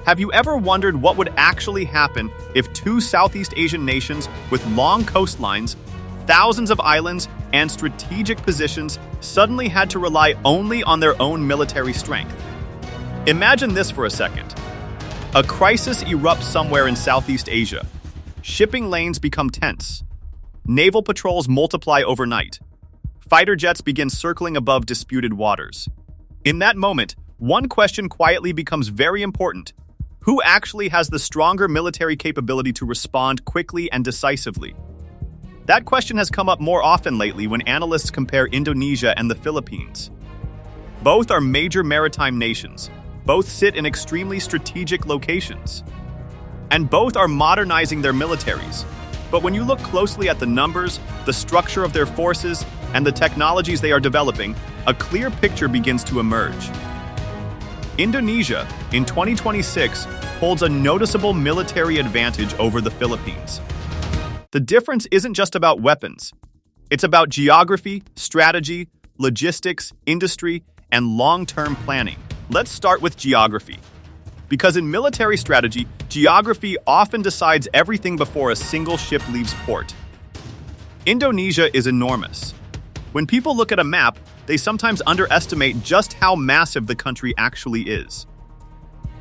Have you ever wondered what would actually happen if two Southeast Asian nations with long coastlines, thousands of islands, and strategic positions suddenly had to rely only on their own military strength? Imagine this for a second. A crisis erupts somewhere in Southeast Asia. Shipping lanes become tense. Naval patrols multiply overnight. Fighter jets begin circling above disputed waters. In that moment, one question quietly becomes very important. Who actually has the stronger military capability to respond quickly and decisively? That question has come up more often lately when analysts compare Indonesia and the Philippines. Both are major maritime nations. Both sit in extremely strategic locations. And both are modernizing their militaries. But when you look closely at the numbers, the structure of their forces, and the technologies they are developing, a clear picture begins to emerge. Indonesia, in 2026, holds a noticeable military advantage over the Philippines. The difference isn't just about weapons. It's about geography, strategy, logistics, industry, and long-term planning. Let's start with geography. Because in military strategy, geography often decides everything before a single ship leaves port. Indonesia is enormous. When people look at a map, they sometimes underestimate just how massive the country actually is.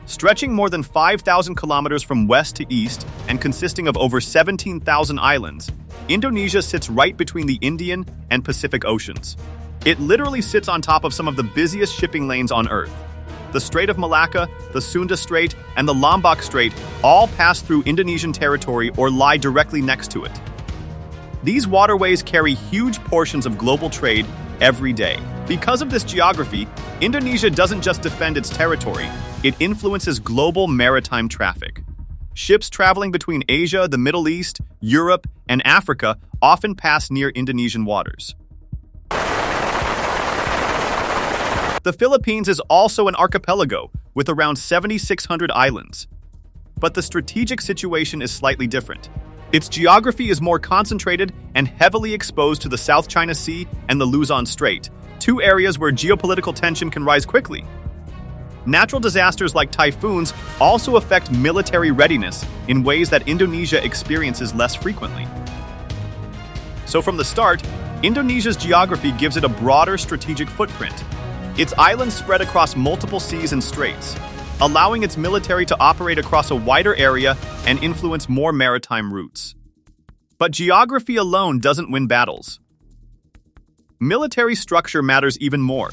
Stretching more than 5,000 kilometers from west to east and consisting of over 17,000 islands, Indonesia sits right between the Indian and Pacific Oceans. It literally sits on top of some of the busiest shipping lanes on Earth. The Strait of Malacca, the Sunda Strait, and the Lombok Strait all pass through Indonesian territory or lie directly next to it. These waterways carry huge portions of global trade every day. Because of this geography, Indonesia doesn't just defend its territory, it influences global maritime traffic. Ships traveling between Asia, the Middle East, Europe, and Africa often pass near Indonesian waters. The Philippines is also an archipelago with around 7,600 islands. But the strategic situation is slightly different. Its geography is more concentrated and heavily exposed to the South China Sea and the Luzon Strait, two areas where geopolitical tension can rise quickly. Natural disasters like typhoons also affect military readiness in ways that Indonesia experiences less frequently. So from the start, Indonesia's geography gives it a broader strategic footprint. Its islands spread across multiple seas and straits, allowing its military to operate across a wider area and influence more maritime routes. But geography alone doesn't win battles. Military structure matters even more.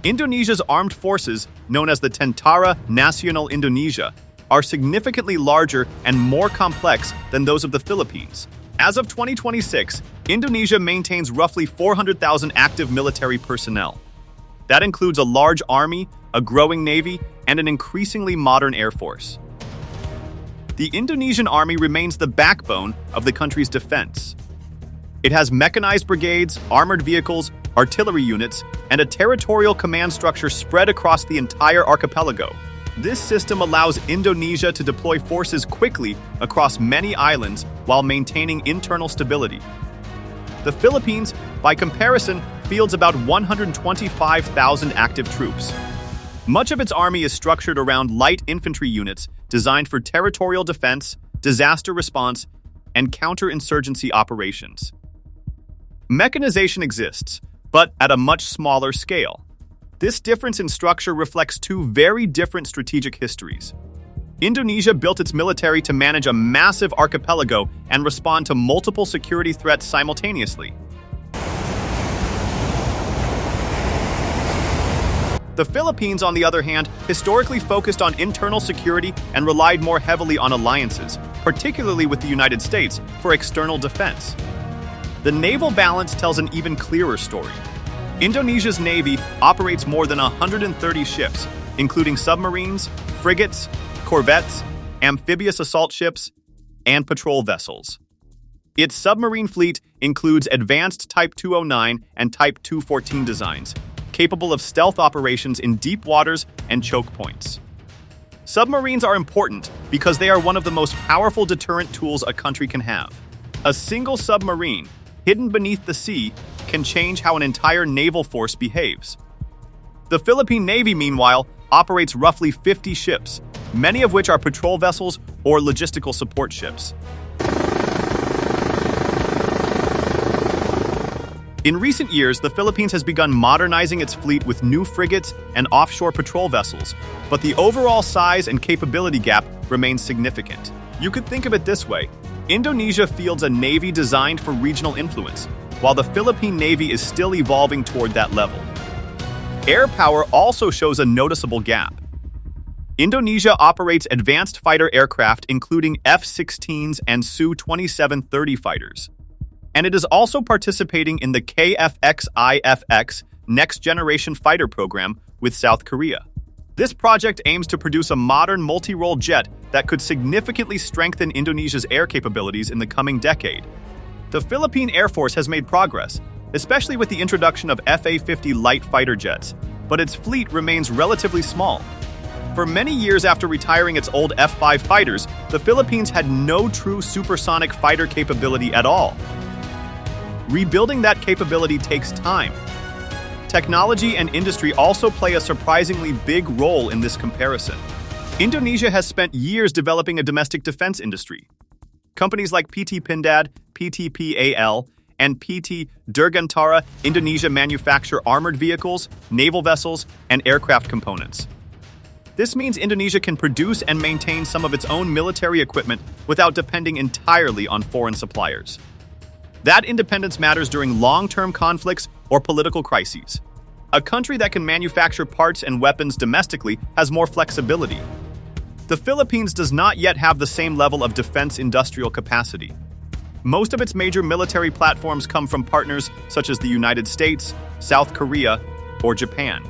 Indonesia's armed forces, known as the Tentara Nasional Indonesia, are significantly larger and more complex than those of the Philippines. As of 2026, Indonesia maintains roughly 400,000 active military personnel. That includes a large army, a growing navy, and an increasingly modern air force. The Indonesian army remains the backbone of the country's defense. It has mechanized brigades, armored vehicles, artillery units, and a territorial command structure spread across the entire archipelago. This system allows Indonesia to deploy forces quickly across many islands while maintaining internal stability. The Philippines, by comparison, fields about 125,000 active troops. Much of its army is structured around light infantry units designed for territorial defense, disaster response, and counterinsurgency operations. Mechanization exists, but at a much smaller scale. This difference in structure reflects two very different strategic histories. Indonesia built its military to manage a massive archipelago and respond to multiple security threats simultaneously. The Philippines, on the other hand, historically focused on internal security and relied more heavily on alliances, particularly with the United States, for external defense. The naval balance tells an even clearer story. Indonesia's navy operates more than 130 ships, including submarines, frigates, corvettes, amphibious assault ships, and patrol vessels. Its submarine fleet includes advanced Type 209 and Type 214 designs, capable of stealth operations in deep waters and choke points. Submarines are important because they are one of the most powerful deterrent tools a country can have. A single submarine, hidden beneath the sea, can change how an entire naval force behaves. The Philippine Navy, meanwhile, operates roughly 50 ships, many of which are patrol vessels or logistical support ships. In recent years, the Philippines has begun modernizing its fleet with new frigates and offshore patrol vessels, but the overall size and capability gap remains significant. You could think of it this way: Indonesia fields a navy designed for regional influence, while the Philippine Navy is still evolving toward that level. Air power also shows a noticeable gap. Indonesia operates advanced fighter aircraft including F-16s and Su-2730 fighters, and it is also participating in the KFX-IFX next-generation fighter program with South Korea. This project aims to produce a modern multi-role jet that could significantly strengthen Indonesia's air capabilities in the coming decade. The Philippine Air Force has made progress, especially with the introduction of FA-50 light fighter jets, but its fleet remains relatively small. For many years after retiring its old F-5 fighters, the Philippines had no true supersonic fighter capability at all. Rebuilding that capability takes time. Technology and industry also play a surprisingly big role in this comparison. Indonesia has spent years developing a domestic defense industry. Companies like PT Pindad, PT PAL, and PT Dirgantara Indonesia manufacture armored vehicles, naval vessels, and aircraft components. This means Indonesia can produce and maintain some of its own military equipment without depending entirely on foreign suppliers. That independence matters during long-term conflicts or political crises. A country that can manufacture parts and weapons domestically has more flexibility. The Philippines does not yet have the same level of defense industrial capacity. Most of its major military platforms come from partners such as the United States, South Korea, or Japan.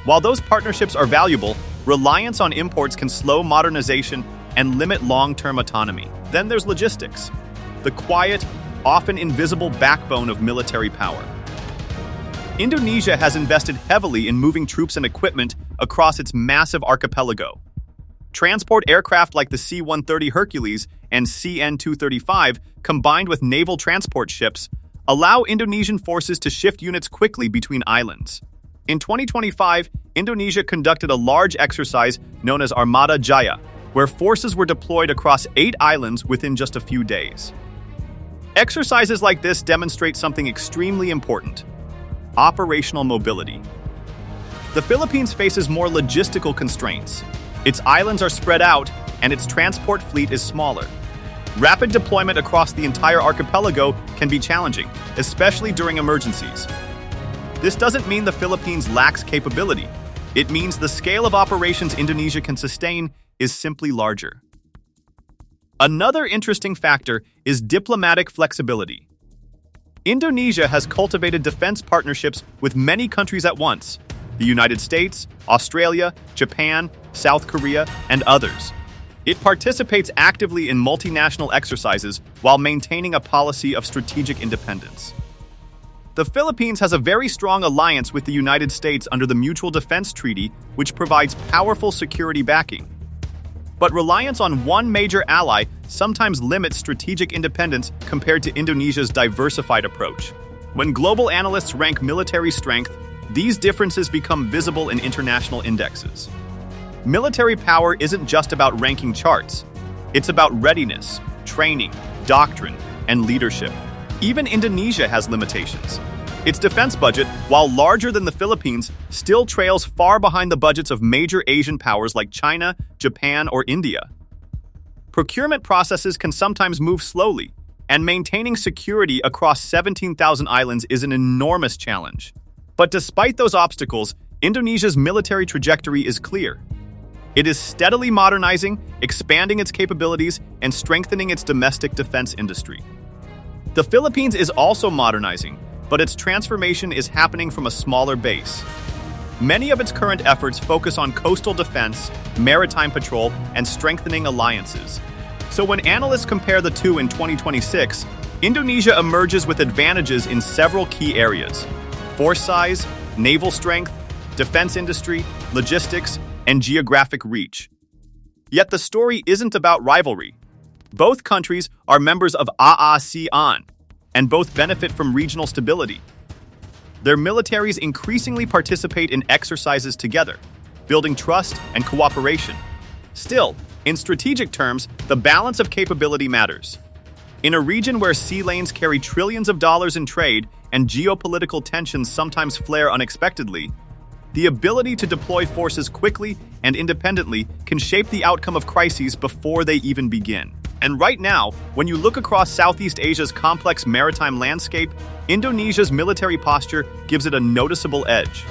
While those partnerships are valuable, reliance on imports can slow modernization and limit long-term autonomy. Then there's logistics, the quiet, often invisible backbone of military power. Indonesia has invested heavily in moving troops and equipment across its massive archipelago. Transport aircraft like the C-130 Hercules and CN-235, combined with naval transport ships, allow Indonesian forces to shift units quickly between islands. In 2025, Indonesia conducted a large exercise known as Armada Jaya, where forces were deployed across 8 islands within just a few days. Exercises like this demonstrate something extremely important: operational mobility. The Philippines faces more logistical constraints. Its islands are spread out, and its transport fleet is smaller. Rapid deployment across the entire archipelago can be challenging, especially during emergencies. This doesn't mean the Philippines lacks capability. It means the scale of operations Indonesia can sustain is simply larger. Another interesting factor is diplomatic flexibility. Indonesia has cultivated defense partnerships with many countries at once: the United States, Australia, Japan, South Korea, and others. It participates actively in multinational exercises while maintaining a policy of strategic independence. The Philippines has a very strong alliance with the United States under the Mutual Defense Treaty, which provides powerful security backing. But reliance on one major ally sometimes limits strategic independence compared to Indonesia's diversified approach. When global analysts rank military strength, these differences become visible in international indexes. Military power isn't just about ranking charts. It's about readiness, training, doctrine, and leadership. Even Indonesia has limitations. Its defense budget, while larger than the Philippines, still trails far behind the budgets of major Asian powers like China, Japan, or India. Procurement processes can sometimes move slowly, and maintaining security across 17,000 islands is an enormous challenge. But despite those obstacles, Indonesia's military trajectory is clear. It is steadily modernizing, expanding its capabilities, and strengthening its domestic defense industry. The Philippines is also modernizing, but its transformation is happening from a smaller base. Many of its current efforts focus on coastal defense, maritime patrol, and strengthening alliances. So when analysts compare the two in 2026, Indonesia emerges with advantages in several key areas: force size, naval strength, defense industry, logistics, and geographic reach. Yet the story isn't about rivalry. Both countries are members of ASEAN, and both benefit from regional stability. Their militaries increasingly participate in exercises together, building trust and cooperation. Still, in strategic terms, the balance of capability matters. In a region where sea lanes carry trillions of dollars in trade and geopolitical tensions sometimes flare unexpectedly, the ability to deploy forces quickly and independently can shape the outcome of crises before they even begin. And right now, when you look across Southeast Asia's complex maritime landscape, Indonesia's military posture gives it a noticeable edge.